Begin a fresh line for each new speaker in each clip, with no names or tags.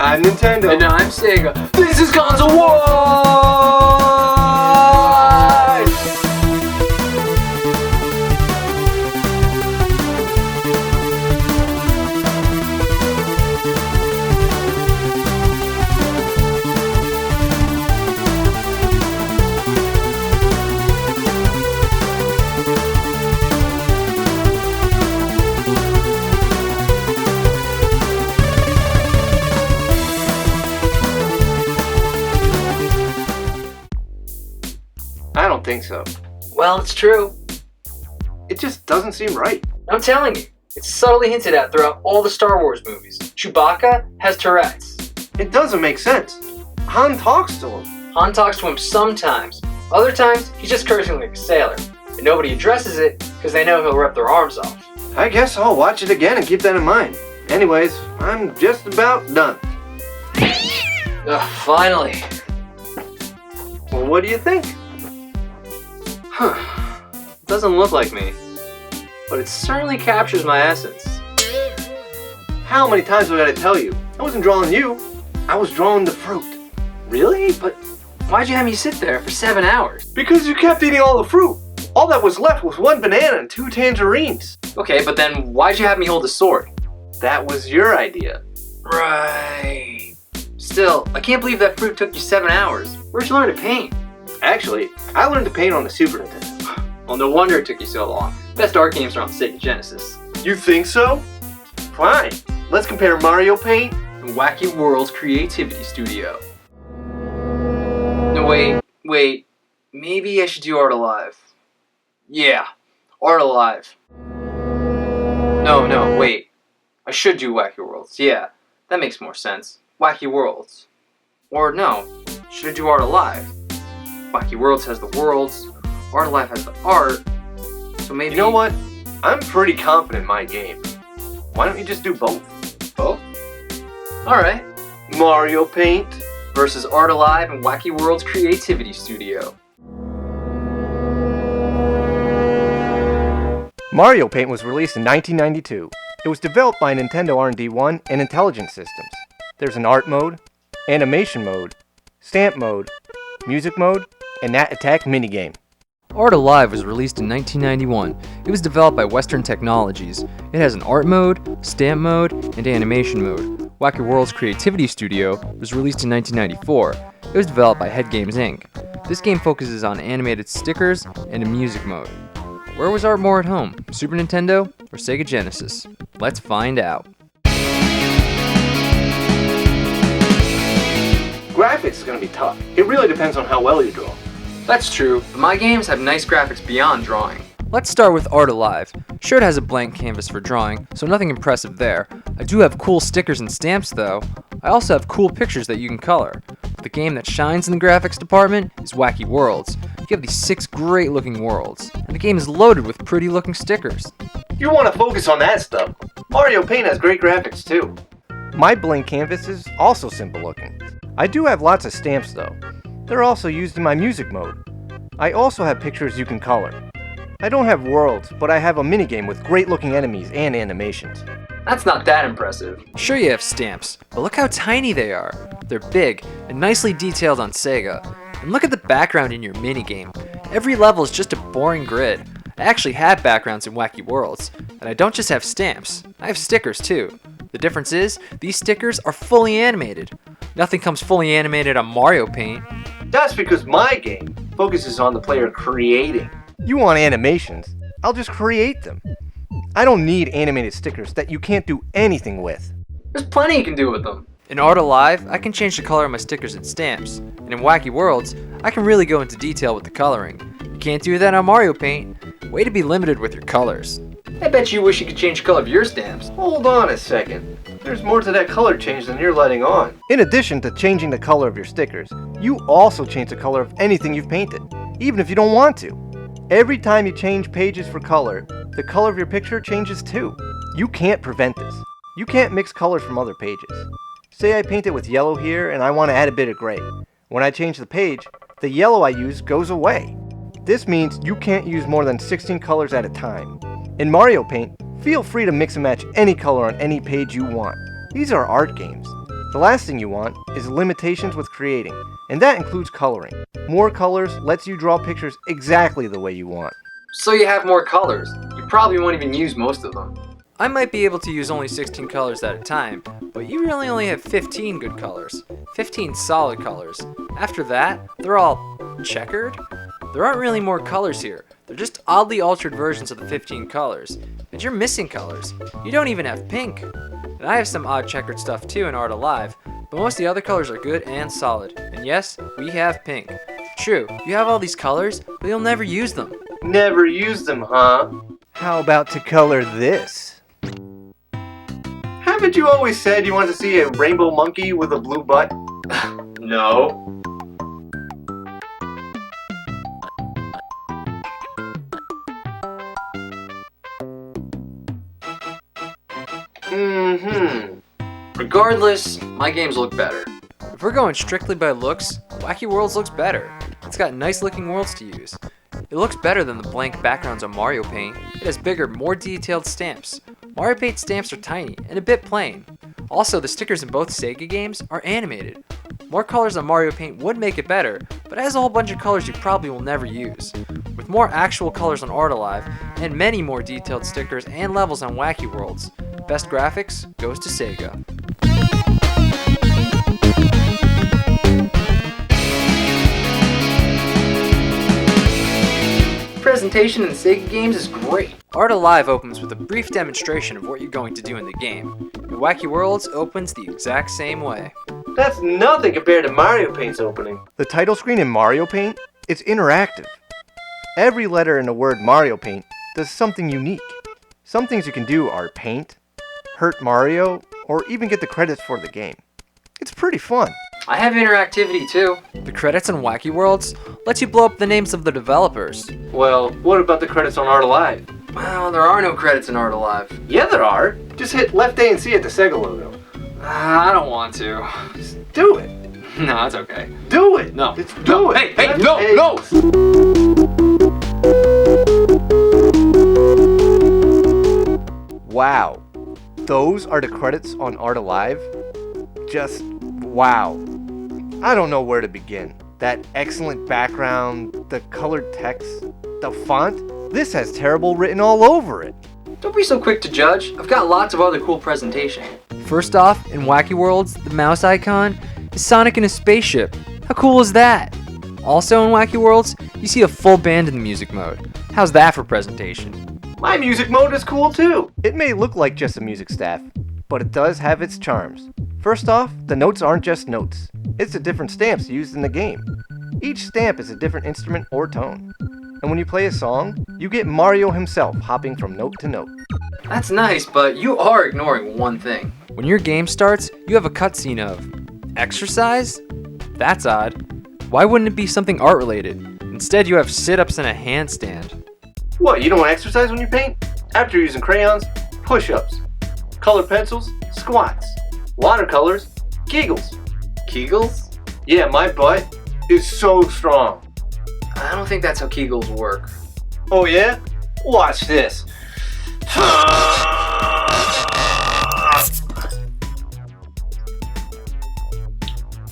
I'm Nintendo.
And I'm Sega. This is Console Wars!
I don't think so.
Well, it's true.
It just doesn't seem right.
I'm telling you, it's subtly hinted at throughout all the Star Wars movies. Chewbacca has Tourette's.
It doesn't make sense. Han talks to him.
Han talks to him sometimes. Other times, he's just cursing like a sailor. And nobody addresses it because they know he'll rip their arms off.
I guess I'll watch it again and keep that in mind. Anyways, I'm just about done.
Ugh, finally.
Well, what do you think?
Doesn't look like me, but it certainly captures my essence.
How many times have I got to tell you? I wasn't drawing you. I was drawing the fruit.
Really? But why'd you have me sit there for 7 hours?
Because you kept eating all the fruit. All that was left was 1 banana and 2 tangerines.
Okay, but then why'd you have me hold the sword?
That was your idea.
Right. Still, I can't believe that fruit took you 7 hours. Where'd you learn to paint?
Actually, I learned to paint on the Super Nintendo.
Well, no wonder it took you so long. Best art games are on Sega Genesis.
You think so? Fine. Let's compare Mario Paint
and Wacky Worlds Creativity Studio. No, wait. Maybe I should do Art Alive. Yeah, Art Alive. No, wait. I should do Wacky Worlds. Yeah, that makes more sense. Wacky Worlds. Or no, should I do Art Alive? Wacky Worlds has the worlds, Art Alive has the art, so maybe...
You know what? I'm pretty confident in my game. Why don't you just do both?
Both? Alright.
Mario Paint
versus Art Alive and Wacky Worlds Creativity Studio.
Mario Paint was released in 1992. It was developed by Nintendo R&D 1 and Intelligent Systems. There's an art mode, animation mode, stamp mode, music mode, and that attack minigame.
Art Alive was released in 1991. It was developed by Western Technologies. It has an art mode, stamp mode, and animation mode. Wacky Worlds Creativity Studio was released in 1994. It was developed by Head Games Inc. This game focuses on animated stickers and a music mode. Where was art more at home, Super Nintendo or Sega Genesis? Let's find out.
graphics is going to be tough. It really depends on how well you draw.
That's true, but my games have nice graphics beyond drawing.
Let's start with Art Alive. Sure, it has a blank canvas for drawing, so nothing impressive there. I do have cool stickers and stamps though. I also have cool pictures that you can color. The game that shines in the graphics department is Wacky Worlds. You have these 6 great looking worlds, and the game is loaded with pretty looking stickers.
You want to focus on that stuff. Mario Paint has great graphics too.
My blank canvas is also simple looking. I do have lots of stamps though. They're also used in my music mode. I also have pictures you can color. I don't have worlds, but I have a minigame with great looking enemies and animations.
That's not that impressive.
Sure, you have stamps, but look how tiny they are. They're big and nicely detailed on Sega. And look at the background in your minigame. Every level is just a boring grid. I actually have backgrounds in Wacky Worlds, and I don't just have stamps, I have stickers too. The difference is, these stickers are fully animated. Nothing comes fully animated on Mario Paint.
That's because my game focuses on the player creating.
You want animations? I'll just create them. I don't need animated stickers that you can't do anything with.
There's plenty you can do with them.
In Art Alive, I can change the color of my stickers and stamps. And in Wacky Worlds, I can really go into detail with the coloring. You can't do that on Mario Paint. Way to be limited with your colors.
I bet you wish you could change the color of your stamps.
Hold on a second. There's more to that color change than you're letting on.
In addition to changing the color of your stickers, you also change the color of anything you've painted, even if you don't want to. Every time you change pages for color, the color of your picture changes too. You can't prevent this. You can't mix colors from other pages. Say I paint it with yellow here and I want to add a bit of gray. When I change the page, the yellow I use goes away. This means you can't use more than 16 colors at a time. In Mario Paint, feel free to mix and match any color on any page you want. These are art games. The last thing you want is limitations with creating, and that includes coloring. More colors lets you draw pictures exactly the way you want.
So you have more colors. You probably won't even use most of them.
I might be able to use only 16 colors at a time, but you really only have 15 good colors. 15 solid colors. After that, they're all checkered? There aren't really more colors here. They're just oddly altered versions of the 15 colors. And you're missing colors. You don't even have pink. And I have some odd checkered stuff too in Art Alive, but most of the other colors are good and solid. And yes, we have pink. True, you have all these colors, but you'll never use them.
Never used them, huh?
How about to color this?
Haven't you always said you want to see a rainbow monkey with a blue butt?
No. Regardless, my games look better.
If we're going strictly by looks, Wacky Worlds looks better. It's got nice looking worlds to use. It looks better than the blank backgrounds on Mario Paint. It has bigger, more detailed stamps. Mario Paint stamps are tiny and a bit plain. Also, the stickers in both Sega games are animated. More colors on Mario Paint would make it better, but it has a whole bunch of colors you probably will never use. With more actual colors on Art Alive, and many more detailed stickers and levels on Wacky Worlds, best graphics goes to Sega.
Presentation in Sega games is great.
Art Alive opens with a brief demonstration of what you're going to do in the game, and Wacky Worlds opens the exact same way.
That's nothing compared to Mario Paint's opening.
The title screen in Mario Paint is interactive. Every letter in the word Mario Paint does something unique. Some things you can do are paint, hurt Mario, or even get the credits for the game. It's pretty fun.
I have interactivity too.
The credits on Wacky Worlds lets you blow up the names of the developers.
Well, what about the credits on Art Alive?
Well, there are no credits in Art Alive.
Yeah, there are. Just hit left A and C at the Sega logo.
I don't want to.
Just do it.
No, it's okay.
Do it.
No.
Just do it.
Hey,
Left
no,
A.
no!
Wow. Those are the credits on Art Alive? Just wow. I don't know where to begin. That excellent background, the colored text, the font. This has terrible written all over it.
Don't be so quick to judge. I've got lots of other cool presentation.
First off, in Wacky Worlds, the mouse icon is Sonic in a spaceship. How cool is that? Also in Wacky Worlds, you see a full band in the music mode. How's that for presentation?
My music mode is cool too.
It may look like just a music staff, but it does have its charms. First off, the notes aren't just notes. It's the different stamps used in the game. Each stamp is a different instrument or tone. And when you play a song, you get Mario himself hopping from note to note.
That's nice, but you are ignoring one thing.
When your game starts, you have a cutscene of exercise? That's odd. Why wouldn't it be something art related? Instead, you have sit-ups and a handstand.
What, you don't exercise when you paint? After using crayons, push-ups, colored pencils, squats, watercolors, giggles.
Kegels?
Yeah, my butt is so strong.
I don't think that's how Kegels work.
Oh yeah? Watch this.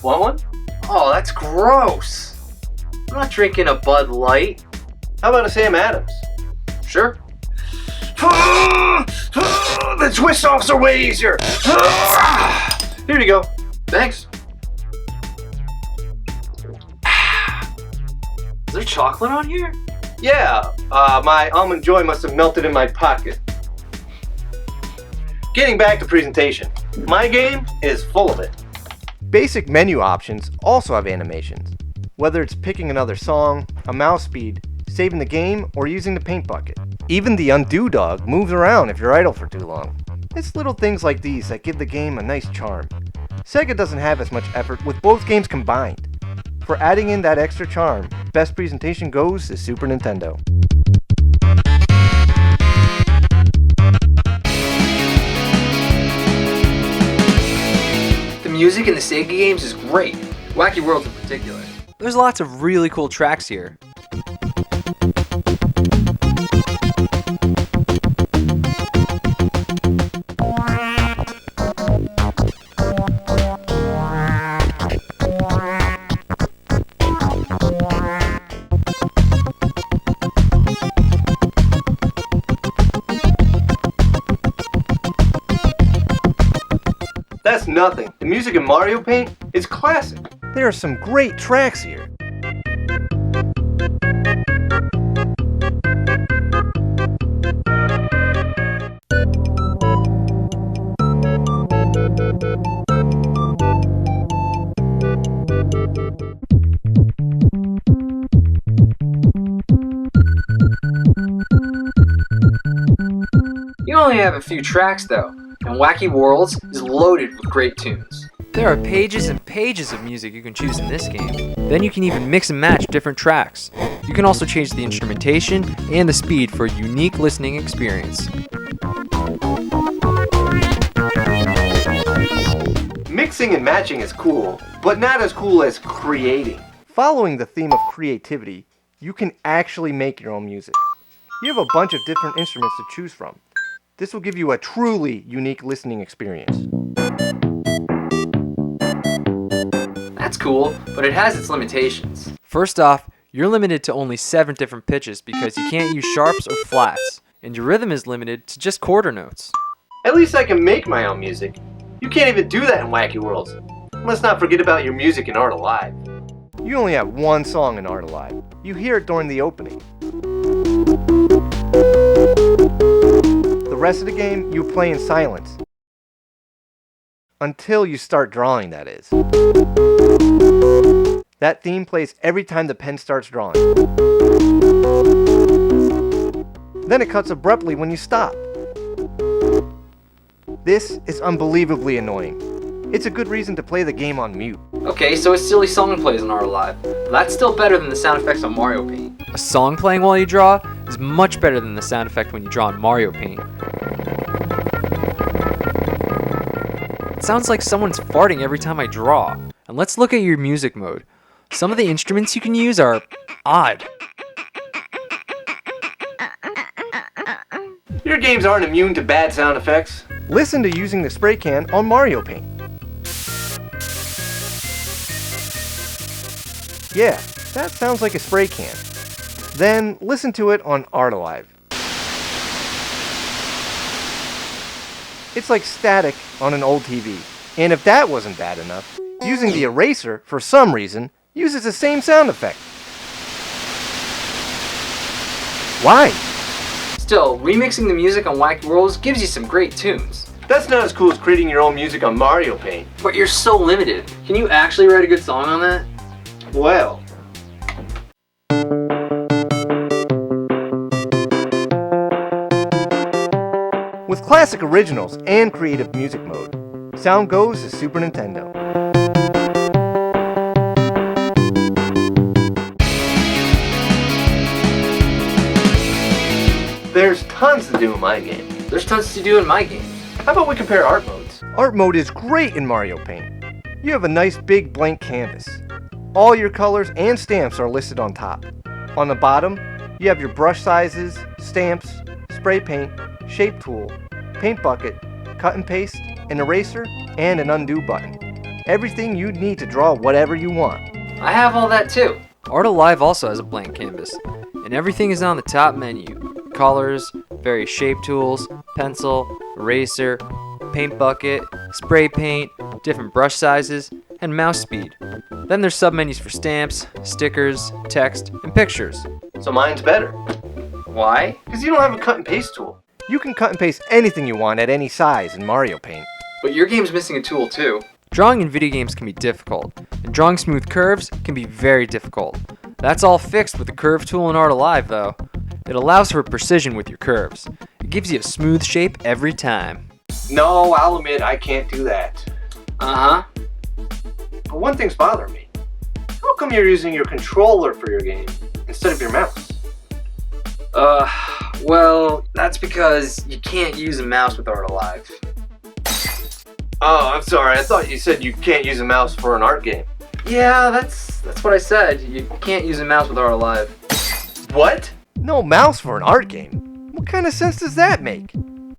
Want one?
Oh, that's gross. I'm not drinking a Bud Light.
How about a Sam Adams?
Sure.
The twist offs are way easier. Here you go.
Thanks. Is there chocolate on here?
Yeah, my almond joy must have melted in my pocket. Getting back to presentation. My game is full of it.
Basic menu options also have animations. Whether it's picking another song, a mouse speed, saving the game, or using the paint bucket. Even the undo dog moves around if you're idle for too long. It's little things like these that give the game a nice charm. Sega doesn't have as much effort with both games combined. For adding in that extra charm, best presentation goes to Super Nintendo.
The music in the Sega games is great. Wacky Worlds in particular.
There's lots of really cool tracks here.
nothing. The music in Mario Paint is classic.
There are some great tracks here.
You only have a few tracks though, and Wacky Worlds is loaded with great tunes.
There are pages and pages of music you can choose in this game. Then you can even mix and match different tracks. You can also change the instrumentation and the speed for a unique listening experience.
Mixing and matching is cool, but not as cool as creating.
Following the theme of creativity, you can actually make your own music. You have a bunch of different instruments to choose from. This will give you a truly unique listening experience.
That's cool, but it has its limitations.
First off, you're limited to only 7 different pitches because you can't use sharps or flats, and your rhythm is limited to just quarter notes.
At least I can make my own music. You can't even do that in Wacky Worlds. Let's not forget about your music in Art Alive.
You only have one song in Art Alive. You hear it during the opening. The rest of the game, you play in silence. Until you start drawing, that is. That theme plays every time the pen starts drawing. Then it cuts abruptly when you stop. This is unbelievably annoying. It's a good reason to play the game on mute.
Okay, so a silly song plays in Art Alive. That's still better than the sound effects on Mario Paint.
A song playing while you draw is much better than the sound effect when you draw in Mario Paint. It sounds like someone's farting every time I draw. And let's look at your music mode. Some of the instruments you can use are odd.
Your games aren't immune to bad sound effects.
Listen to using the spray can on Mario Paint. Yeah, that sounds like a spray can. Then listen to it on Art Alive. It's like static on an old TV. And if that wasn't bad enough, using the eraser, for some reason, uses the same sound effect. Why?
Still, remixing the music on Wacky Worlds gives you some great tunes.
That's not as cool as creating your own music on Mario Paint.
But you're so limited. Can you actually write a good song on that?
Well,
with classic originals and creative music mode, sound goes to Super Nintendo.
there's tons to do in my game.
There's tons to do in my game.
How about we compare art modes?
Art mode is great in Mario Paint. You have a nice big blank canvas. All your colors and stamps are listed on top. On the bottom, you have your brush sizes, stamps, spray paint, shape tool, paint bucket, cut and paste, an eraser, and an undo button. Everything you need to draw whatever you want.
I have all that too.
Art Alive also has a blank canvas, and everything is on the top menu. Colors, various shape tools, pencil, eraser, paint bucket, spray paint, different brush sizes, and mouse speed. Then there's submenus for stamps, stickers, text, and pictures.
So mine's better.
Why?
Because you don't have a cut and paste tool.
You can cut and paste anything you want at any size in Mario Paint.
But your game's missing a tool too.
Drawing in video games can be difficult, and drawing smooth curves can be very difficult. That's all fixed with the curve tool in Art Alive though. It allows for precision with your curves. It gives you a smooth shape every time.
No, I'll admit I can't do that.
Uh-huh.
But one thing's bothering me. How come you're using your controller for your game instead of your mouse?
Well, that's because you can't use a mouse with Art Alive.
Oh, I'm sorry. I thought you said you can't use a mouse for an art game.
Yeah, that's what I said. You can't use a mouse with Art Alive.
What?
No mouse for an art game? What kind of sense does that make?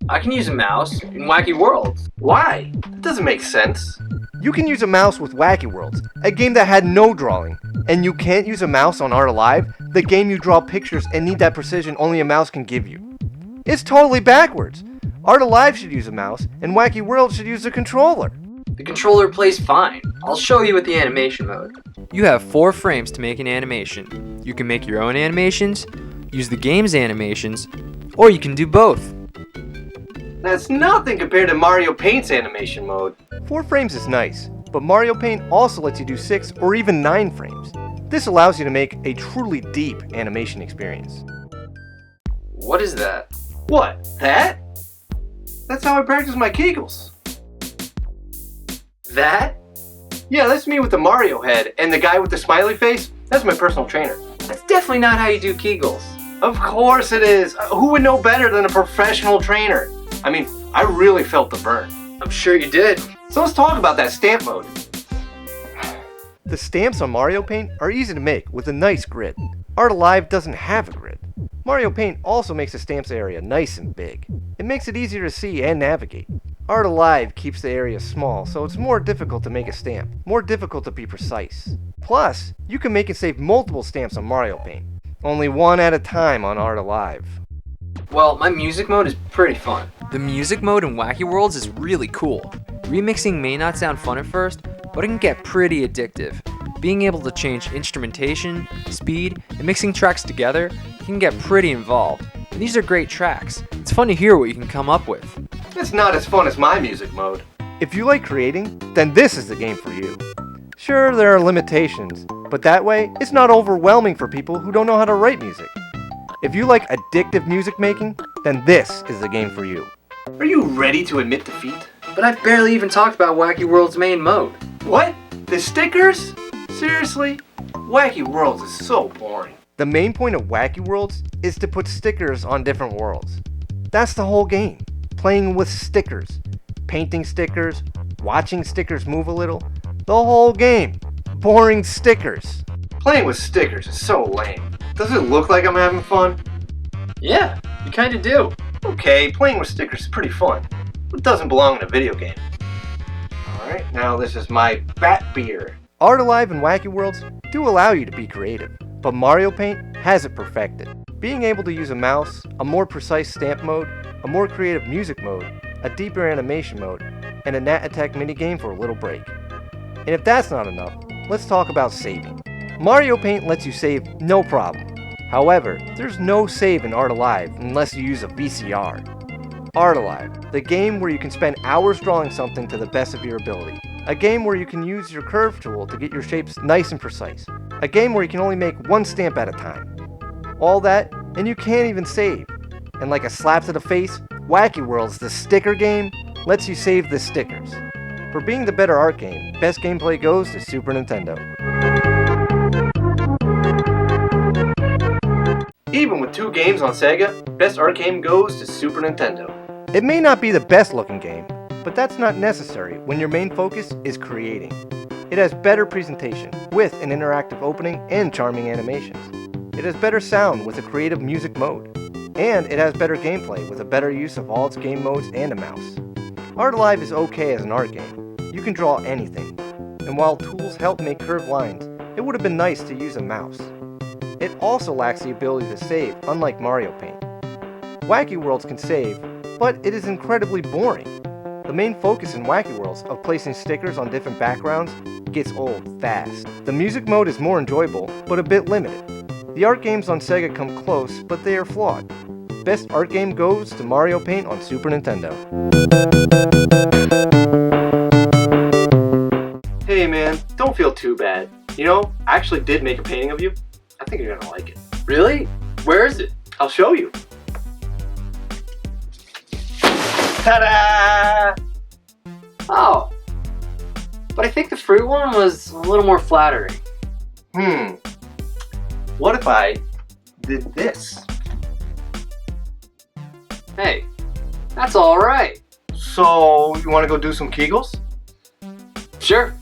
I can use a mouse in Wacky Worlds.
Why? That doesn't make sense.
You can use a mouse with Wacky Worlds, a game that had no drawing. And you can't use a mouse on Art Alive, the game you draw pictures and need that precision only a mouse can give you. It's totally backwards. Art Alive should use a mouse, and Wacky Worlds should use a controller.
The controller plays fine. I'll show you with the animation mode.
You have 4 frames to make an animation. You can make your own animations, use the game's animations, or you can do both.
That's nothing compared to Mario Paint's animation mode.
4 frames is nice, but Mario Paint also lets you do 6 or even 9 frames. This allows you to make a truly deep animation experience.
What is that?
What? That? That's how I practice my Kegels.
That?
Yeah, that's me with the Mario head, and the guy with the smiley face, that's my personal trainer.
That's definitely not how you do Kegels.
Of course it is. Who would know better than a professional trainer? I mean, I really felt the burn.
I'm sure you did.
So let's talk about that stamp mode.
The stamps on Mario Paint are easy to make with a nice grid. Art Alive doesn't have a grid. Mario Paint also makes the stamps area nice and big. It makes it easier to see and navigate. Art Alive keeps the area small, so it's more difficult to make a stamp, more difficult to be precise. Plus, you can make and save multiple stamps on Mario Paint, only one at a time on Art Alive.
Well, my music mode is pretty fun.
The music mode in Wacky Worlds is really cool. Remixing may not sound fun at first, but it can get pretty addictive. Being able to change instrumentation, speed, and mixing tracks together can get pretty involved. And these are great tracks. It's fun to hear what you can come up with.
It's not as fun as my music mode.
If you like creating, then this is the game for you. Sure, there are limitations, but that way, it's not overwhelming for people who don't know how to write music. If you like addictive music making, then this is the game for you.
Are you ready to admit defeat?
But I've barely even talked about Wacky World's main mode.
What? The stickers? Seriously? Wacky Worlds is so boring.
The main point of Wacky Worlds is to put stickers on different worlds. That's the whole game. Playing with stickers. Painting stickers, watching stickers move a little. The whole game. Boring stickers.
Playing with stickers is so lame. Does it look like I'm having fun?
Yeah, you kinda do.
Okay, playing with stickers is pretty fun, but it doesn't belong in a video game. Alright, now this is my bat beer.
Art Alive and Wacky Worlds do allow you to be creative, but Mario Paint has it perfected. Being able to use a mouse, a more precise stamp mode, a more creative music mode, a deeper animation mode, and a Nat Attack minigame for a little break. And if that's not enough, let's talk about saving. Mario Paint lets you save no problem. However, there's no save in Art Alive unless you use a VCR. Art Alive, the game where you can spend hours drawing something to the best of your ability. A game where you can use your curve tool to get your shapes nice and precise. A game where you can only make one stamp at a time. All that, and you can't even save. And like a slap to the face, Wacky Worlds, the sticker game, lets you save the stickers. For being the better art game, best gameplay goes to Super Nintendo.
Even with 2 games on Sega, best art game goes to Super Nintendo.
It may not be the best looking game, but that's not necessary when your main focus is creating. It has better presentation with an interactive opening and charming animations. It has better sound with a creative music mode. And it has better gameplay with a better use of all its game modes and a mouse. Art Alive is okay as an art game. You can draw anything. And while tools help make curved lines, it would have been nice to use a mouse. It also lacks the ability to save, unlike Mario Paint. Wacky Worlds can save, but it is incredibly boring. The main focus in Wacky Worlds of placing stickers on different backgrounds gets old fast. The music mode is more enjoyable, but a bit limited. The art games on Sega come close, but they are flawed. Best art game goes to Mario Paint on Super Nintendo.
Hey man, don't feel too bad. You know, I actually did make a painting of you. I think you're gonna like it.
Really? Where is it?
I'll show you. Ta-da!
Oh. But I think the fruit one was a little more flattering.
What if I did this?
Hey, that's alright.
So, you wanna go do some Kegels?
Sure.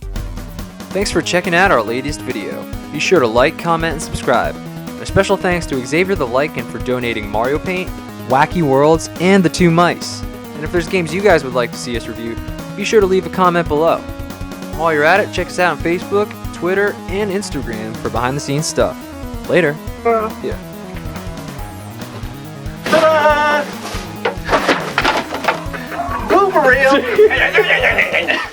Thanks for checking out our latest video. Be sure to like, comment, and subscribe. And a special thanks to Xavier TheLycan for donating Mario Paint, Wacky Worlds, and the 2 mice. And if there's games you guys would like to see us review, be sure to leave a comment below. While you're at it, check us out on Facebook, Twitter, and Instagram for behind-the-scenes stuff. Later. Yeah.
Ta-da! Go for real!